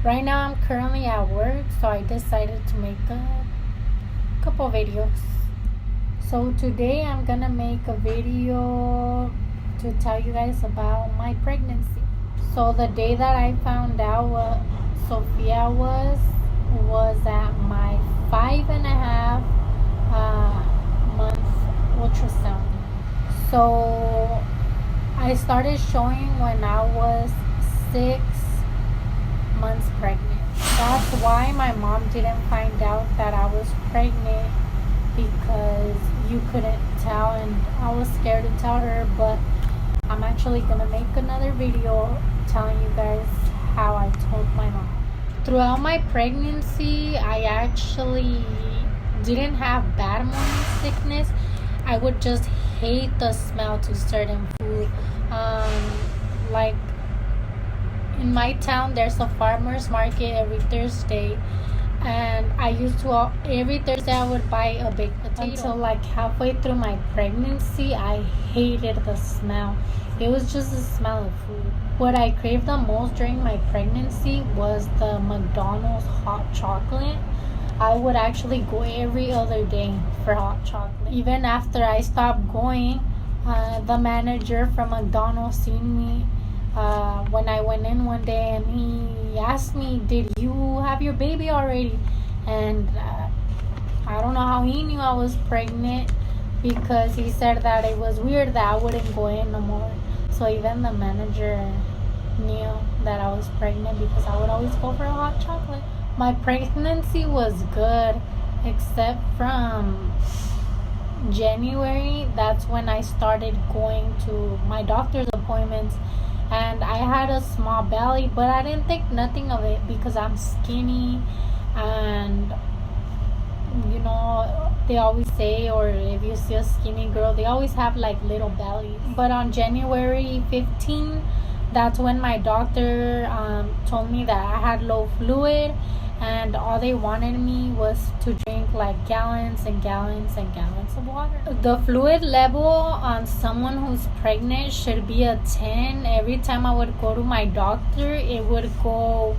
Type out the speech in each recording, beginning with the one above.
Right now I'm currently at work, so I decided to make a couple videos. So today I'm gonna make a video to tell you guys about my pregnancy. So the day that I found out what Sophia was at my 5.5 month ultrasound. So I started showing when I was 6 months pregnant. That's why my mom didn't find out that I was pregnant, because you couldn't tell, and I was scared to tell her. But I'm actually gonna make another video telling you guys how I told my mom. Throughout my pregnancy, I actually didn't have bad morning sickness. I would just hate the smell to certain food. Like in my town, there's a farmer's market every Thursday, and I used to every Thursday I would buy a baked potato. Until like halfway through my pregnancy, I hated the smell. It was just the smell of food. What I craved the most during my pregnancy was the McDonald's hot chocolate. I would actually go every other day for hot chocolate. Even after I stopped going, the manager from McDonald's seen me when I went in one day, and he asked me, "Did you have your baby already?" And I don't know how he knew I was pregnant, because he said that it was weird that I wouldn't go in no more. So even the manager knew that I was pregnant, because I would always go for a hot chocolate. My pregnancy was good, except from January. That's when I started going to my doctor's appointments, and I had a small belly, but I didn't think nothing of it because I'm skinny, and you know, they always say, or if you see a skinny girl, they always have like little bellies. But on January 15, that's when my doctor told me that I had low fluid, and all they wanted me was to drink like gallons and gallons and gallons of water. The fluid level on someone who's pregnant should be a 10. Every time I would go to my doctor, it would go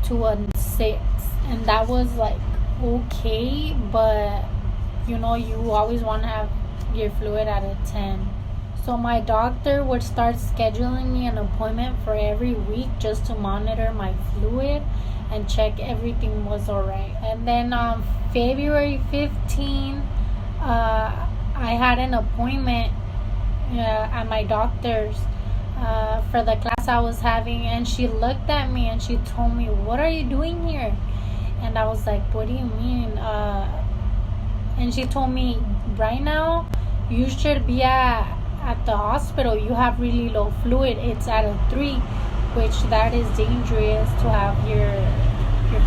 to a 6, and that was like okay, but you know, you always want to have your fluid at a 10. So my doctor would start scheduling me an appointment for every week just to monitor my fluid and check everything was alright. And then on February 15, I had an appointment at my doctor's for the class I was having, and she looked at me and she told me, "What are you doing here?" And I was like, "What do you mean?" And she told me, "Right now you should be at the hospital. You have really low fluid. It's at a 3, which that is dangerous to have your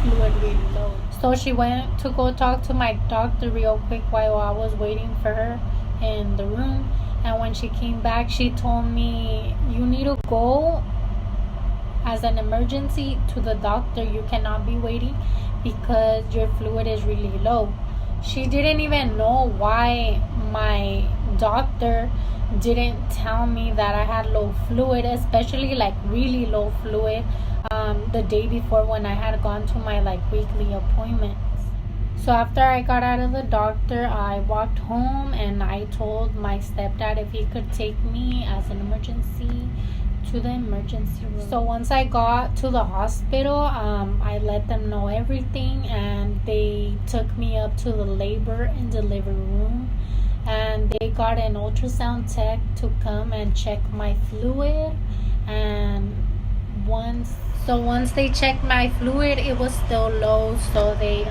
fluid really low." So she went to go talk to my doctor real quick while I was waiting for her in the room. And when she came back, she told me, "You need to go as an emergency to the doctor. You cannot be waiting because your fluid is really low." She didn't even know why my doctor didn't tell me that I had low fluid, especially like really low fluid, the day before when I had gone to my like weekly appointments. So after I got out of the doctor, I walked home and I told my stepdad if he could take me as an emergency to the emergency room. So once I got to the hospital, I let them know everything, and they took me up to the labor and delivery room, and they got an ultrasound tech to come and check my fluid. And once they checked my fluid, it was still low, so they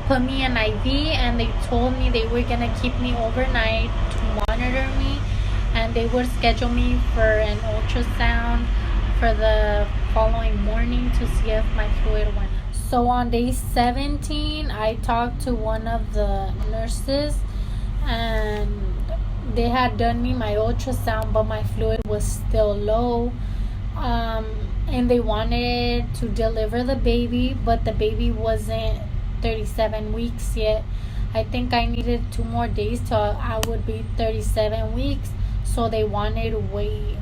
put me an IV, and they told me they were gonna keep me overnight to monitor me, and they would schedule me for an ultrasound for the following morning to see if my fluid went up. So on day 17, I talked to one of the nurses, and they had done me my ultrasound, but my fluid was still low. And they wanted to deliver the baby, but the baby wasn't 37 weeks yet. I think I needed 2 more days till I would be 37 weeks. So they wanted to wait,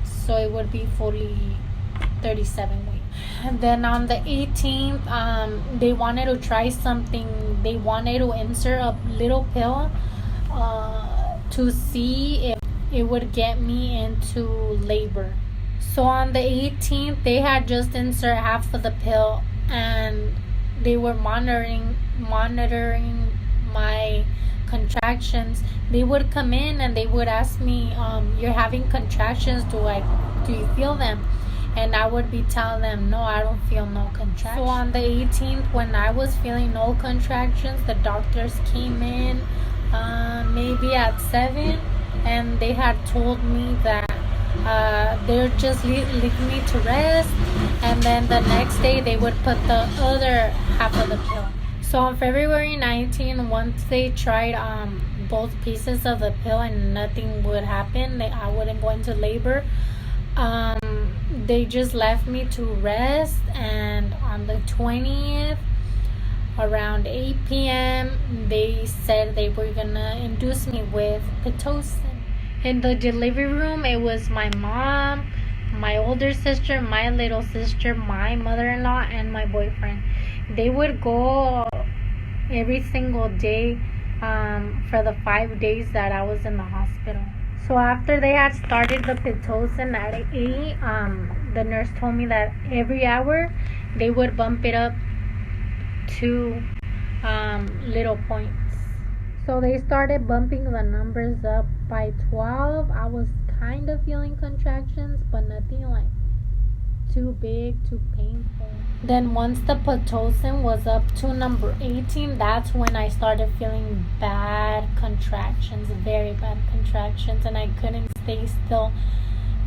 so it would be fully 37 weeks. And then on the 18th, they wanted to try something. They wanted to insert a little pill to see if it would get me into labor. So on the 18th, they had just inserted half of the pill, and they were monitoring my contractions. They would come in and they would ask me, "You're having contractions? Do you feel them?" And I would be telling them, "No, I don't feel no contractions." So on the 18th, when I was feeling no contractions, the doctors came in maybe at 7, and they had told me that they're just leaving me to rest, and then the next day they would put the other half of the pill. So on February 19, once they tried both pieces of the pill and nothing would happen, I wouldn't go into labor, they just left me to rest. And on the 20th, around 8 p.m., they said they were gonna induce me with Pitocin. In the delivery room, it was my mom, my older sister, my little sister, my mother-in-law, and my boyfriend. They would go every single day for the 5 days that I was in the hospital. So after they had started the Pitocin at 8, the nurse told me that every hour they would bump it up 2 little points. So they started bumping the numbers up by 12. I was kind of feeling contractions, but nothing like too big, too painful. Then once the Pitocin was up to number 18, that's when I started feeling bad contractions, very bad contractions, and I couldn't stay still.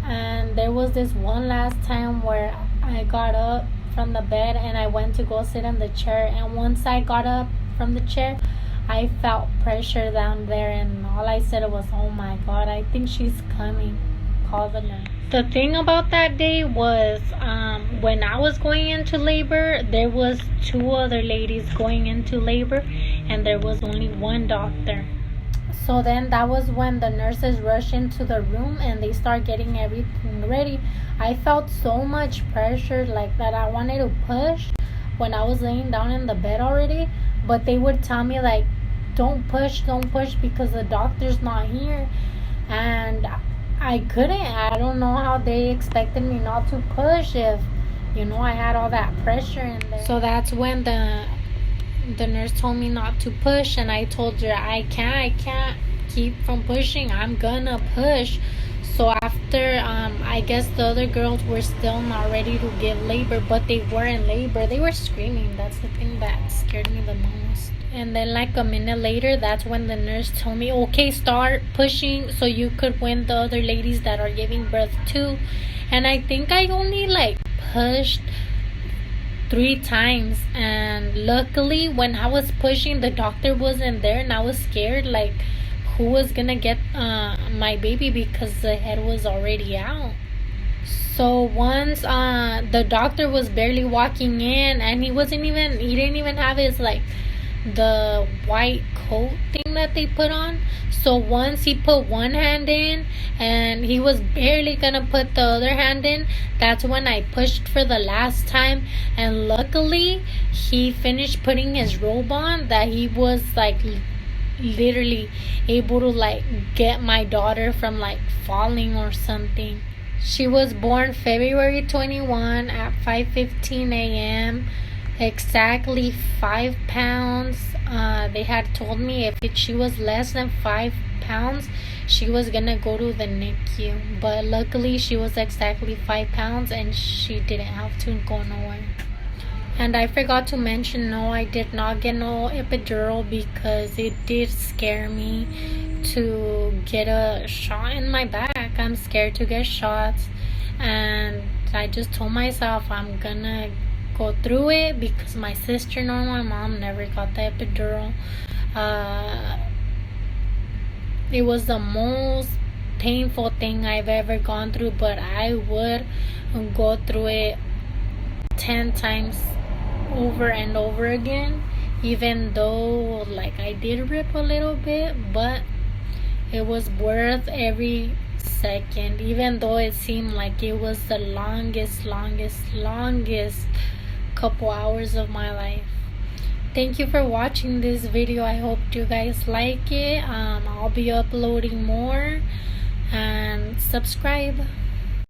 And there was this one last time where I got up from the bed and I went to go sit in the chair, and once I got up from the chair, I felt pressure down there, and all I said was, "Oh my God, I think she's coming. Call the nurse." The thing about that day was when I was going into labor, there was 2 other ladies going into labor, and there was only 1 doctor. So then that was when the nurses rushed into the room and they start getting everything ready. I felt so much pressure like that I wanted to push when I was laying down in the bed already, but they would tell me like, don't push because the doctor's not here. And I couldn't. I don't know how they expected me not to push if, I had all that pressure in there. So that's when the nurse told me not to push, and I told her I can't keep from pushing. I'm gonna push. So after I guess the other girls were still not ready to give labor, but they were in labor. They were screaming. That's the thing that scared me the most. And then like a minute later, that's when the nurse told me, "Okay, start pushing so you could win the other ladies that are giving birth too." And I think I only pushed 3 times, and luckily when I was pushing, the doctor wasn't there, and I was scared who was gonna get my baby because the head was already out. So once the doctor was barely walking in, and he didn't even have his the white coat thing that they put on. So once he put one hand in and he was barely gonna put the other hand in, that's when I pushed for the last time, and luckily he finished putting his robe on that he was literally able to get my daughter from falling or something. She was born February 21 at 5:15 a.m. exactly 5 pounds. They had told me if she was less than 5 pounds, she was gonna go to the NICU, but luckily she was exactly 5 pounds and she didn't have to go nowhere. And I forgot to mention, no, I did not get no epidural because it did scare me to get a shot in my back. I'm scared to get shots, and I just told myself I'm gonna go through it because my sister nor my mom never got the epidural. It was the most painful thing I've ever gone through, but I would go through it 10 times over and over again, even though I did rip a little bit, but it was worth every second, even though it seemed like it was the longest couple hours of my life. Thank you for watching this video. I hope you guys like it. I'll be uploading more, and subscribe.